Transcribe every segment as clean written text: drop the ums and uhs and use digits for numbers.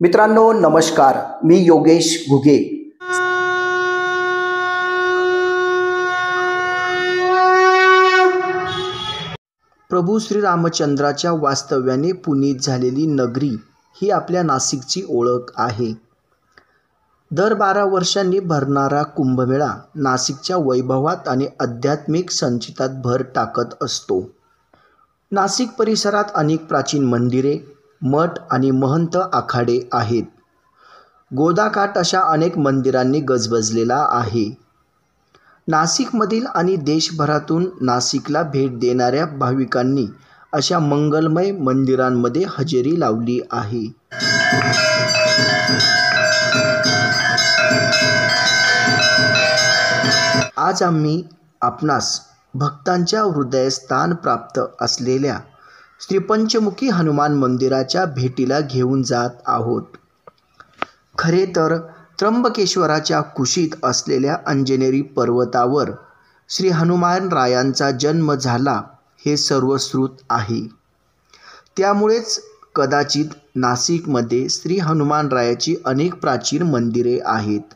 मित्रांनो नमस्कार, मी योगेश घुगे. प्रभू श्रीरामचंद्राच्या वास्तव्याने पुनीत झालेली नगरी ही आपल्या नाशिकची ओळख आहे. दर 12 वर्षांनी भरणारा कुंभमेळा नाशिकच्या वैभवात आणि आध्यात्मिक संचितात भर टाकत असतो. नाशिक परिसरात अनेक प्राचीन मंदिरे, मठ आणि महंत आखाडे आहेत. गोदाकाठ अशा अनेक मंदिरांनी गजबजलेला आहे. नाशिकमधील आणि देशभरातून नाशिकला भेट देणाऱ्या भाविकांनी अशा मंगलमय मंदिरांमध्ये हजेरी लावली आहे. आज आम्ही आपणास भक्तांच्या हृदयस्थान प्राप्त असलेल्या श्री पंचमुखी हनुमान मंदिराच्या भेटीला घेऊन जात आहोत. खरे तर त्र्यंबकेश्वराच्या कुशीत असलेल्या अंजनेरी पर्वतावर श्री हनुमान रायांचा जन्म झाला हे सर्वश्रुत आहे. त्यामुळेच कदाचित नाशिकमध्ये श्री हनुमान रायाची अनेक प्राचीन मंदिरे आहेत.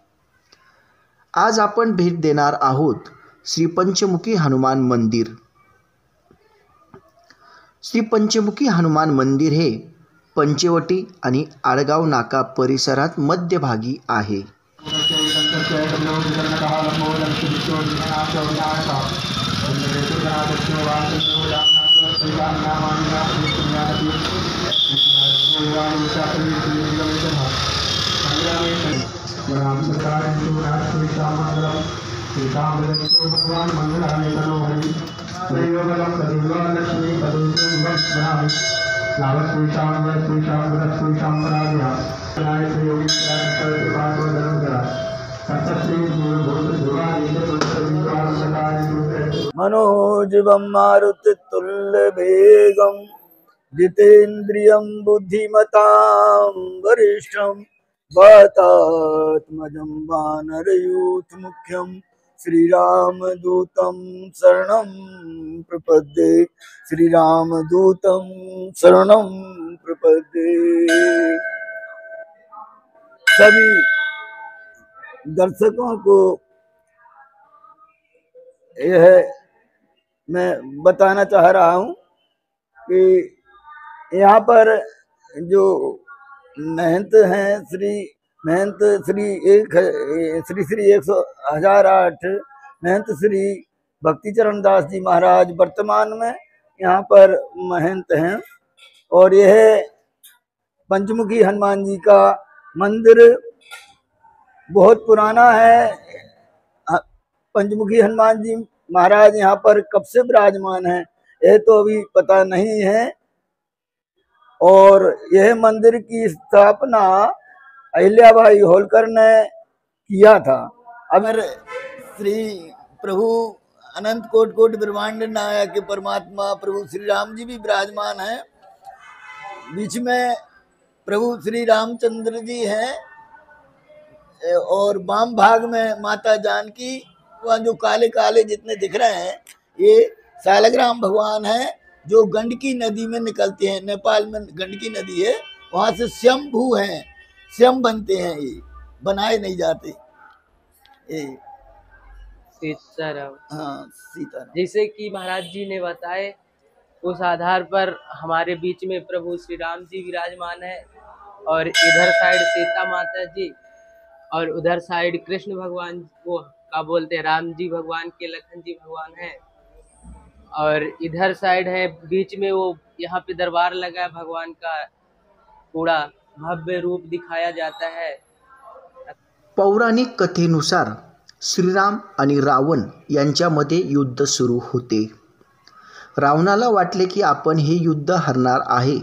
आज आपण भेट देणार आहोत श्री पंचमुखी हनुमान मंदिर. श्री पंचमुखी हनुमान मंदिर हे पंचवटी आणि आडगाव नाका परिसरात मध्यभागी आहे. मनोजवं मारुततुल्यवेगं जितेन्द्रियं बुद्धिमतां वरिष्ठं वातात्मजं वानरयूथमुख्यं श्रीरामदूतं शरणं प्रपद्ये. श्रीरामदूतं शरणं प्रपद्ये. सभी दर्शकों को यह मैं बताना चाह रहा हूँ कि यहाँ पर जो महंत हैं श्री 108 महंत श्री भक्तिचरण दास जी महाराज वर्तमान में यहाँ पर महंत हैं. और यह पंचमुखी हनुमान जी का मंदिर बहुत पुराना है. पंचमुखी हनुमान जी महाराज यहाँ पर कब से विराजमान है यह तो अभी पता नहीं है. और यह मंदिर की स्थापना अहिल्याबाई होलकर ने किया था. अगर श्री प्रभु अनंत कोट कोट ब्रह्मांड नायक परमात्मा प्रभु श्री राम जी भी विराजमान हैं. बीच में प्रभु श्री रामचंद्र जी हैं और वाम भाग में माता जानकी. वह जो काले काले जितने दिख रहे हैं ये सालग्राम भगवान हैं जो गंडकी नदी में निकलते हैं. नेपाल में गंडकी नदी है, वहाँ से स्वयंभू हैं, स्वयं बनते हैं, ये बनाए नहीं जाते. सीताराम. हाँ सीताराम. जैसे कि महाराज जी ने बताए उस आधार पर हमारे बीच में प्रभु श्री राम जी विराजमान है और इधर साइड सीता माता जी और उधर साइड कृष्ण भगवान को का बोलते हैं राम जी भगवान के लखन जी भगवान है. और इधर साइड है बीच में वो यहाँ पे दरबार लगा है भगवान का पूरा भव्य रूप दिखाया जाता है. पौराणिक कथेनुसार श्रीराम आणि रावण यांच्यामध्ये युद्ध सुरू होते. रावणाला वाटले की आपण हे युद्ध हरणार आहे.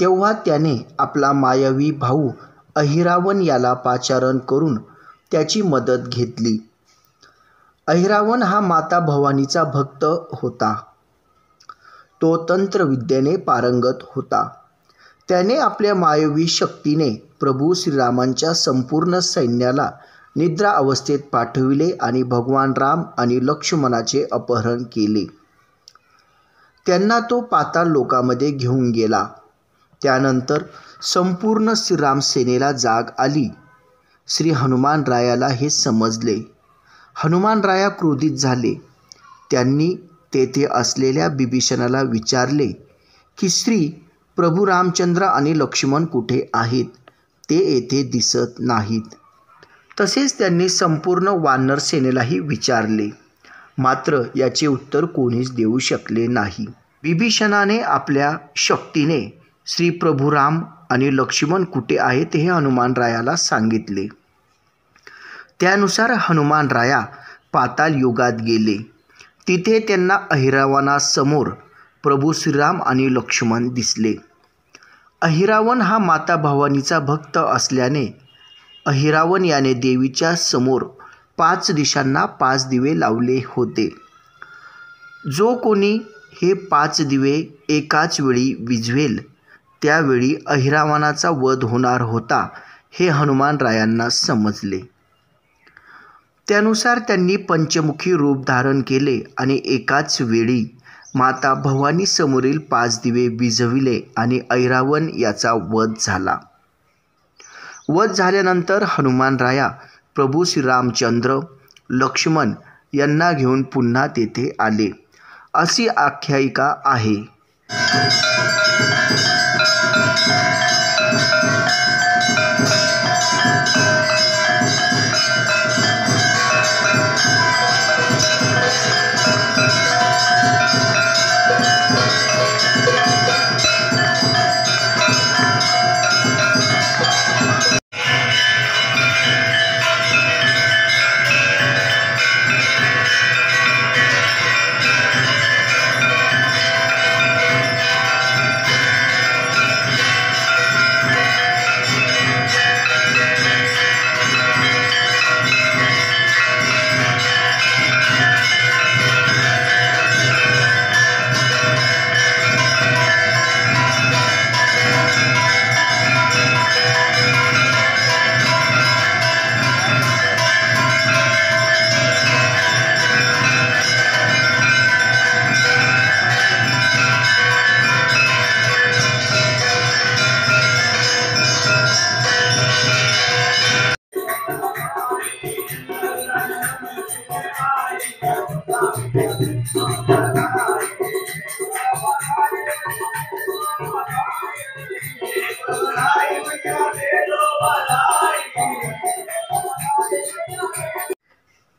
तेव्हा त्याने आपला मायावी भाऊ अहिरावण याला पाचारण करून त्याची मदत घेतली. अहिरावण हा माता भवानीचा भक्त होता. तो तंत्रविद्येने पारंगत होता. त्याने आपल्या मायावी शक्तीने प्रभू श्रीरामांच्या संपूर्ण सैन्याला निद्रा अवस्थेत पाठविले आणि भगवान राम आणि लक्ष्मणाचे अपहरण केले. त्यांना तो पाताळ लोकामध्ये घेऊन गेला. त्यानंतर संपूर्ण श्रीराम सेनेला जाग आली. श्री हनुमान रायाला हे समजले. हनुमान राया क्रोधित झाले. त्यांनी तेथे असलेल्या बिभीषणाला विचारले की श्री प्रभू रामचंद्र आणि लक्ष्मण कुठे आहेत? ते येथे दिसत नाहीत. तसेच त्यांनी संपूर्ण वानर सेनेलाही विचारले, मात्र याचे उत्तर कोणीच देऊ शकले नाही. बिभीषणाने आपल्या शक्तीने श्री प्रभू राम आणि लक्ष्मण कुठे आहेत हे हनुमान रायाला सांगितले. त्यानुसार हनुमान राया पाताल युगात गेले. तिथे त्यांना अहिरावणासमोर प्रभू श्रीराम आणि लक्ष्मण दिसले. अहिरावण हा माता भवानीचा भक्त असल्याने अहिरावण याने देवीच्या समोर 5 दिशांना 5 दिवे लावले होते. जो कोणी हे 5 दिवे एकाच वेळी विझवेल त्यावेळी अहिरावणाचा वध होणार होता हे हनुमान रायांना समजले. त्यानुसार त्यांनी पंचमुखी रूप धारण केले आणि एकाच वेळी माता भवानी समोरील 5 दिवे विझविले आणि अहिरावण याचा वध झाला. वध झाल्यानंतर हनुमान राया प्रभू श्रीरामचंद्र लक्ष्मण यांना घेऊन पुन्हा तेथे आले, अशी आख्यायिका आहे.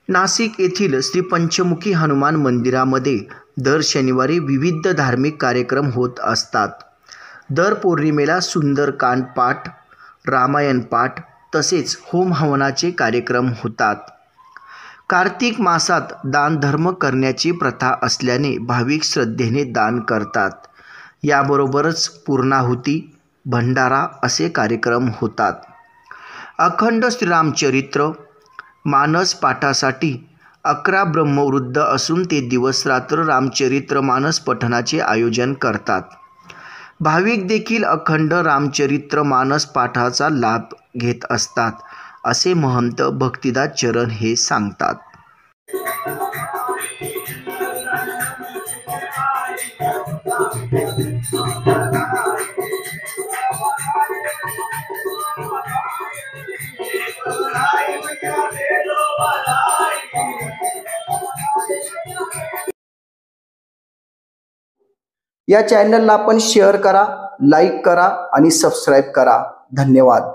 नाशिक येथील श्री पंचमुखी हनुमान मंदिरामध्ये दर शनिवारी विविध धार्मिक कार्यक्रम होत असतात. दर पौर्णिमेला सुंदरकांड पाठ, रामायण पाठ तसेच होम हवनाचे कार्यक्रम होतात. कार्तिक मासात दानधर्म करण्याची प्रथा असल्याने भाविक श्रद्धेने दान करतात. याबरोबरच पूर्णाहुती, भंडारा असे कार्यक्रम होतात. अखंड श्रीरामचरित्र मानस पाठासाठी 11 ब्रह्मवृद्ध असून ते दिवसरात्र रामचरित्र मानस पठणाचे आयोजन करतात. भाविक देखील अखंड रामचरित्र मानस पाठाचा लाभ घेत असतात, असे महंत भक्तिदास चरण हे सांगतात. या चॅनलला आपण शेअर करा, लाईक करा आणि सबस्क्राईब करा. धन्यवाद.